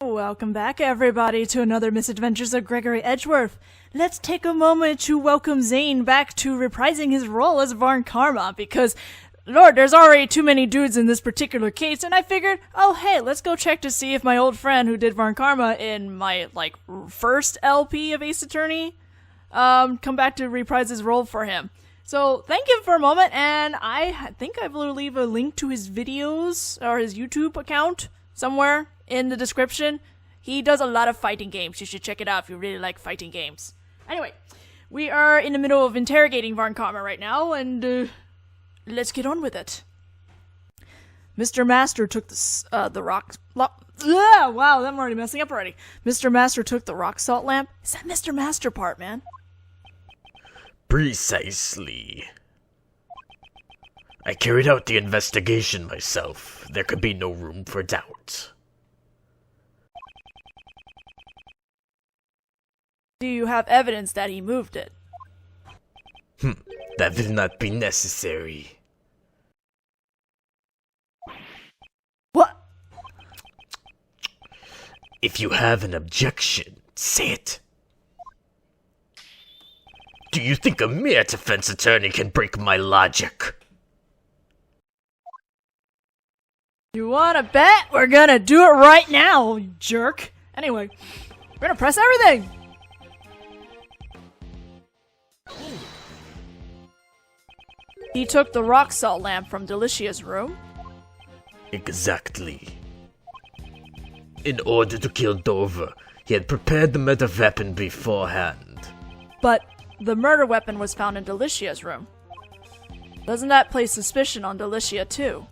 Welcome back, everybody, to another Misadventures of Gregory Edgeworth. Let's take a moment to welcome Zane back to reprising his role as Varn Karma, because, Lord, there's already too many dudes in this particular case, and I figured, oh hey, let's go check to see if my old friend who did Varn Karma in my, first LP of Ace Attorney, come back to reprise his role for him. So, thank him for a moment, and I think I will leave a link to his videos, or his YouTube account, somewhere in the description. He does a lot of fighting games. You should check it out if you really like fighting games. Anyway, we are in the middle of interrogating Varn Karma right now, and let's get on with it. Mr. Master took the rock... wow, I'm already messing up already. Mr. Master took the rock salt lamp. Is that Mr. Master part, man? Precisely. I carried out the investigation myself. There could be no room for doubt. Do you have evidence that he moved it? That will not be necessary. What? If you have an objection, say it. Do you think a mere defense attorney can break my logic? You wanna bet? We're gonna do it right now, you jerk. Anyway, we're gonna press everything. He took the rock salt lamp from Delicia's room. Exactly. In order to kill Dover, he had prepared the murder weapon beforehand. But the murder weapon was found in Delicia's room. Doesn't that place suspicion on Delicia too?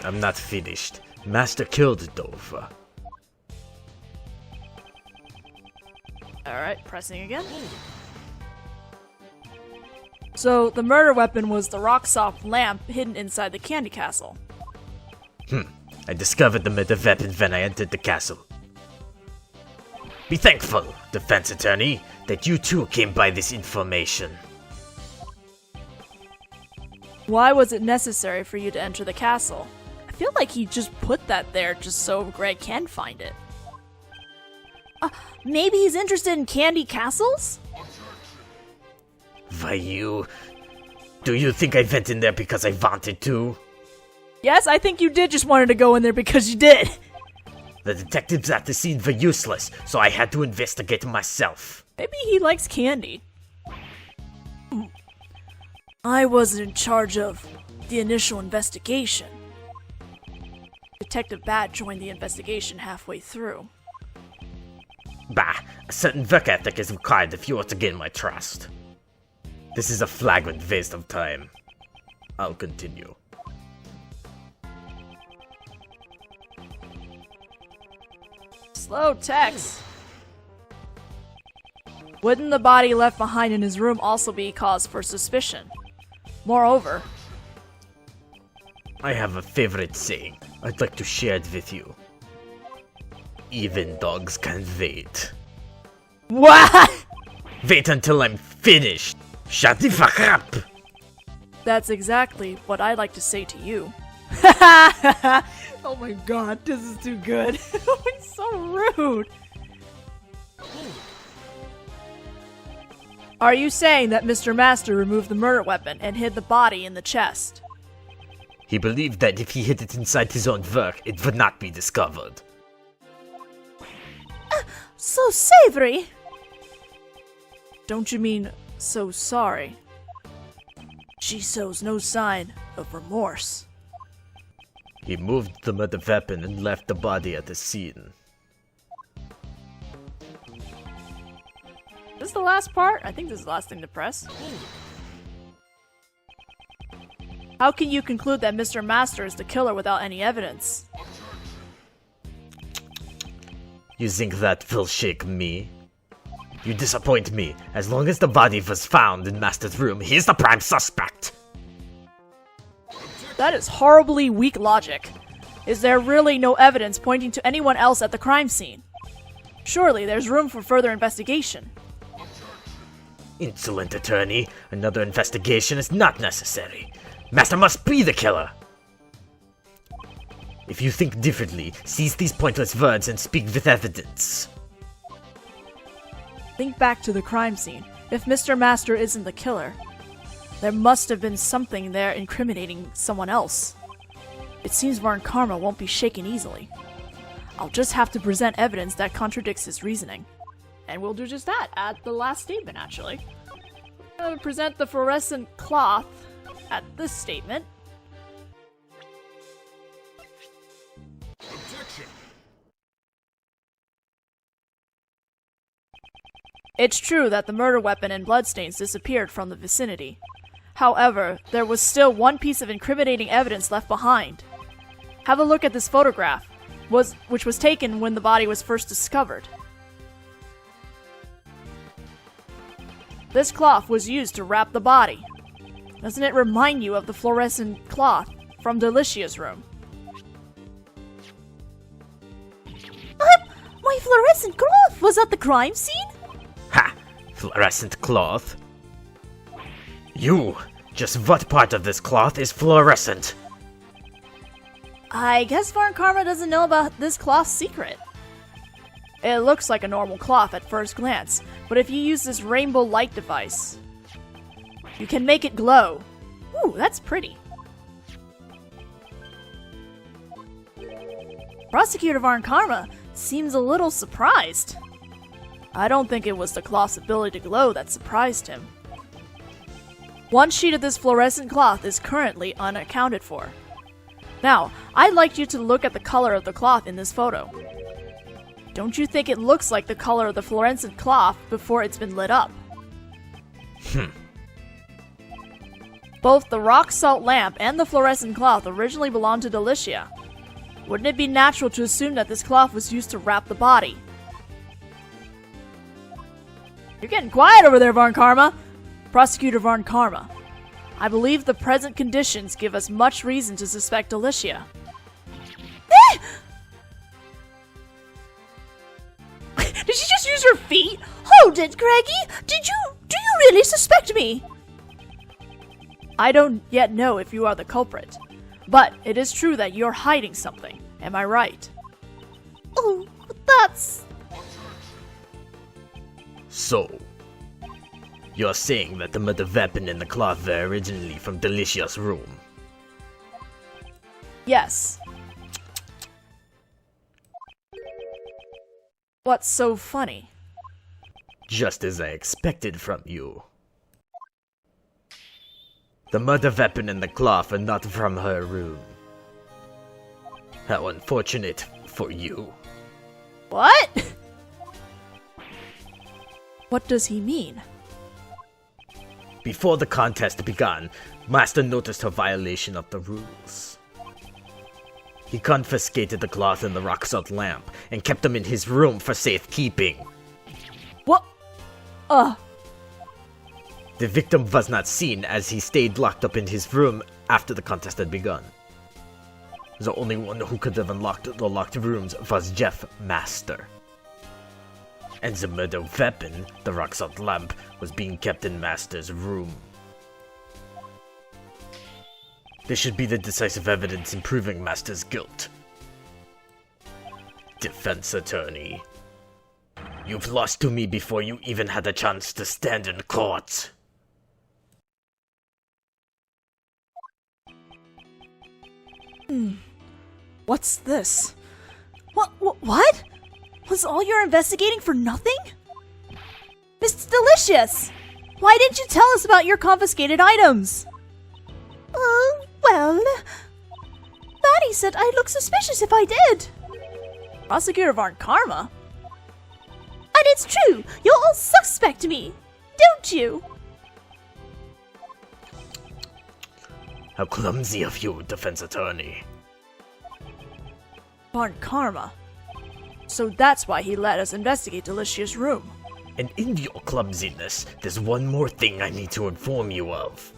I'm not finished. Master killed Dover. Alright, pressing again. So, the murder weapon was the rock salt lamp hidden inside the candy castle. I discovered the murder weapon when I entered the castle. Be thankful, defense attorney, that you too came by this information. Why was it necessary for you to enter the castle? I feel like he just put that there just so Greg can find it. Maybe he's interested in candy castles? Why do you think I went in there because I wanted to? Yes, I think you did just wanted to go in there because you did. The detectives at the scene were useless, so I had to investigate myself. Maybe he likes candy. I wasn't in charge of the initial investigation. Detective Bat joined the investigation halfway through. Bah, a certain work ethic is required if you are to gain my trust. This is a flagrant waste of time. I'll continue. Slow text. Wouldn't the body left behind in his room also be cause for suspicion? Moreover, I have a favorite saying. I'd like to share it with you. Even dogs can wait. what? Wait until I'm finished. Shut the fuck up! That's exactly what I'd like to say to you. Oh my god, this is too good. It's so rude. Are you saying that Mr. Master removed the murder weapon and hid the body in the chest? He believed that if he hid it inside his own work, it would not be discovered. So savory! Don't you mean so sorry? She shows no sign of remorse. He moved the murder weapon and left the body at the scene. Is this the last part? I think this is the last thing to press. How can you conclude that Mr. Master is the killer without any evidence? You think that will shake me? You disappoint me. As long as the body was found in Master's room, he's the prime suspect! That is horribly weak logic. Is there really no evidence pointing to anyone else at the crime scene? Surely there's room for further investigation. Insolent attorney, another investigation is not necessary. Master must be the killer! If you think differently, cease these pointless words and speak with evidence. Think back to the crime scene. If Mr. Master isn't the killer, there must have been something there incriminating someone else. It seems Varn Karma won't be shaken easily. I'll just have to present evidence that contradicts his reasoning. And we'll do just that at the last statement, actually. I'm gonna present the fluorescent cloth at this statement. It's true that the murder weapon and bloodstains disappeared from the vicinity. However, there was still one piece of incriminating evidence left behind. Have a look at this photograph, which was taken when the body was first discovered. This cloth was used to wrap the body. Doesn't it remind you of the fluorescent cloth from Delicia's room? My fluorescent cloth was at the crime scene? Ha! Fluorescent cloth? You! Just what part of this cloth is fluorescent? I guess Varn Karma doesn't know about this cloth's secret. It looks like a normal cloth at first glance, but if you use this rainbow light device, you can make it glow. Ooh, that's pretty. Prosecutor Varn Karma seems a little surprised. I don't think it was the cloth's ability to glow that surprised him. One sheet of this fluorescent cloth is currently unaccounted for. Now, I'd like you to look at the color of the cloth in this photo. Don't you think it looks like the color of the fluorescent cloth before it's been lit up? Both the rock salt lamp and the fluorescent cloth originally belonged to Delicia. Wouldn't it be natural to assume that this cloth was used to wrap the body? You're getting quiet over there, Varn Karma! Prosecutor Varn Karma, I believe the present conditions give us much reason to suspect Delicia. Did she just use her feet? Hold it, Greggy! Do you really suspect me? I don't yet know if you are the culprit, but it is true that you're hiding something. Am I right? Oh, that's... So, you're saying that the murder weapon and the cloth were originally from Delicia's room? Yes. What's so funny? Just as I expected from you. The murder weapon and the cloth are not from her room. How unfortunate for you. What? What does he mean? Before the contest began, Master noticed her violation of the rules. He confiscated the cloth and the rock salt lamp and kept them in his room for safekeeping. What? The victim was not seen as he stayed locked up in his room after the contest had begun. The only one who could have unlocked the locked rooms was Jeff Master. And the murder weapon, the rock salt lamp, was being kept in Master's room. This should be the decisive evidence in proving Master's guilt. Defense attorney. You've lost to me before you even had a chance to stand in court. What's this? What? Was all your investigating for nothing? Miss Delicious! Why didn't you tell us about your confiscated items? Well... Batty said I'd look suspicious if I did. Prosecutor Varn Karma? And it's true, you all suspect me, don't you? How clumsy of you, defense attorney. Varn Karma. So that's why he let us investigate Delicia's room. And in your clumsiness, there's one more thing I need to inform you of.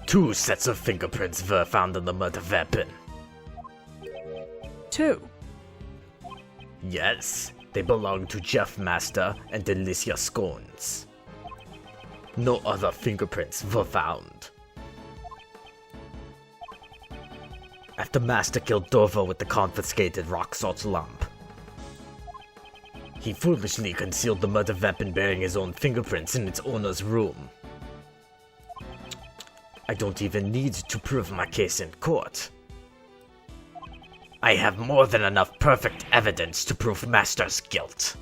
2 sets of fingerprints were found on the murder weapon. 2. Yes, they belong to Jeff Master and Delicia Scones. No other fingerprints were found. after Master killed Dorvo with the confiscated rock salt lamp. He foolishly concealed the murder weapon bearing his own fingerprints in its owner's room. I don't even need to prove my case in court. I have more than enough perfect evidence to prove Master's guilt.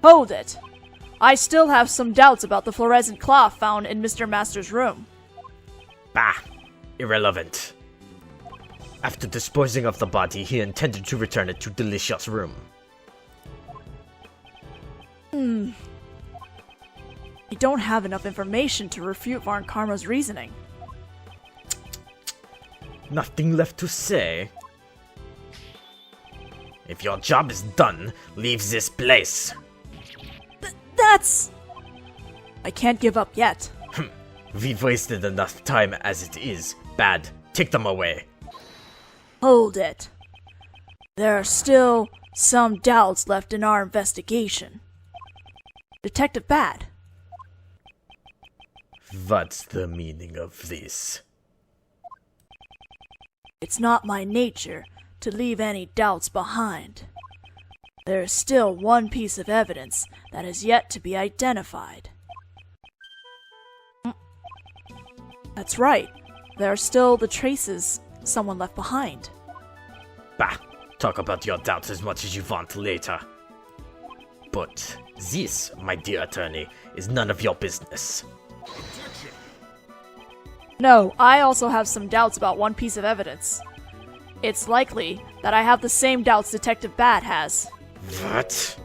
Hold it. I still have some doubts about the fluorescent cloth found in Mr. Master's room. Bah, irrelevant. After disposing of the body, he intended to return it to Delicia's room. I don't have enough information to refute Varn Karma's reasoning. Nothing left to say. If your job is done, leave this place. That's... I can't give up yet. We've wasted enough time as it is. Bad. Take them away. Hold it. There are still some doubts left in our investigation. Detective Bad. What's the meaning of this? It's not my nature to leave any doubts behind. There is still one piece of evidence that has yet to be identified. That's right. There are still the traces someone left behind. Bah, talk about your doubts as much as you want later. But this, my dear attorney, is none of your business. No, I also have some doubts about one piece of evidence. It's likely that I have the same doubts Detective Bad has. What?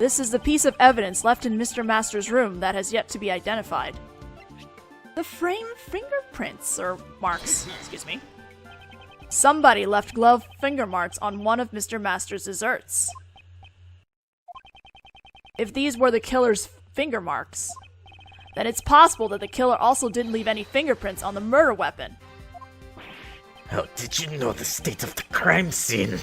This is the piece of evidence left in Mr. Master's room that has yet to be identified. The frame fingerprints, or marks, excuse me. Somebody left glove finger marks on one of Mr. Master's desserts. If these were the killer's finger marks, then it's possible that the killer also didn't leave any fingerprints on the murder weapon. How did you know the state of the crime scene?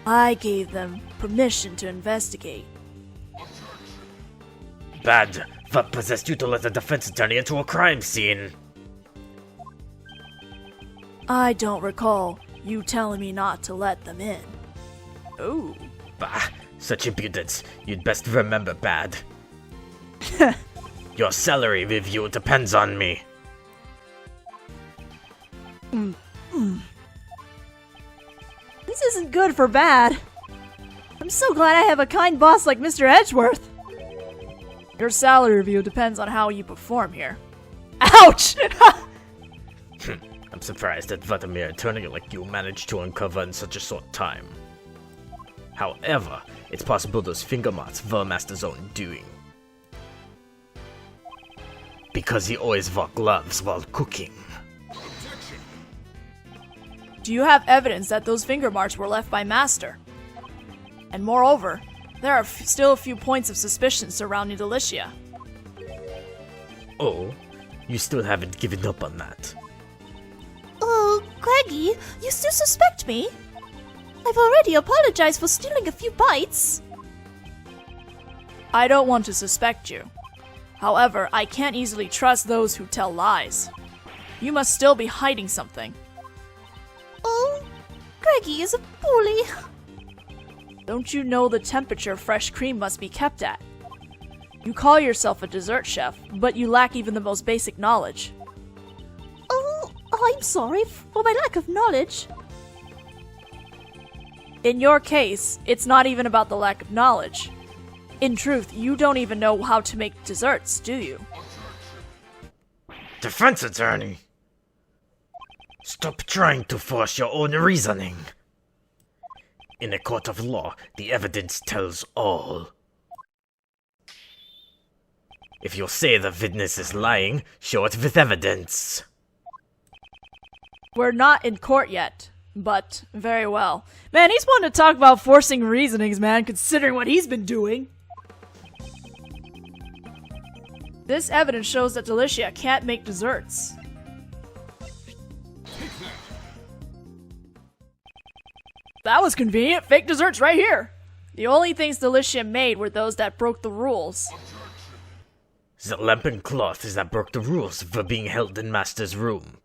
I gave them permission to investigate. Bad. What possessed you to let a defense attorney into a crime scene? I don't recall you telling me not to let them in. Oh. Bah, such impudence. You'd best remember, Bad. Your salary review depends on me. This isn't good for Bad. I'm so glad I have a kind boss like Mr. Edgeworth. Your salary review depends on how you perform here. Ouch! I'm surprised that what a mere attorney like you managed to uncover in such a short time. However, it's possible those finger marks were Master's own doing. Because he always wore gloves while cooking. Do you have evidence that those finger marks were left by Master? And moreover, there are still a few points of suspicion surrounding Delicia. Oh, you still haven't given up on that. Oh, Greggy, you still suspect me? I've already apologized for stealing a few bites. I don't want to suspect you. However, I can't easily trust those who tell lies. You must still be hiding something. Oh, Greggy is a bully. Don't you know the temperature fresh cream must be kept at? You call yourself a dessert chef, but you lack even the most basic knowledge. Oh, I'm sorry for my lack of knowledge. In your case, it's not even about the lack of knowledge. In truth, you don't even know how to make desserts, do you? Defense attorney! Stop trying to force your own reasoning. In a court of law, the evidence tells all. If you say the witness is lying, show it with evidence. We're not in court yet, but very well. Man, he's wanting to talk about forcing reasonings, man, considering what he's been doing. This evidence shows that Delicia can't make desserts. That was convenient. Fake desserts right here. The only things Delicia made were those that broke the rules. The lamp and cloth that broke the rules for being held in Master's room.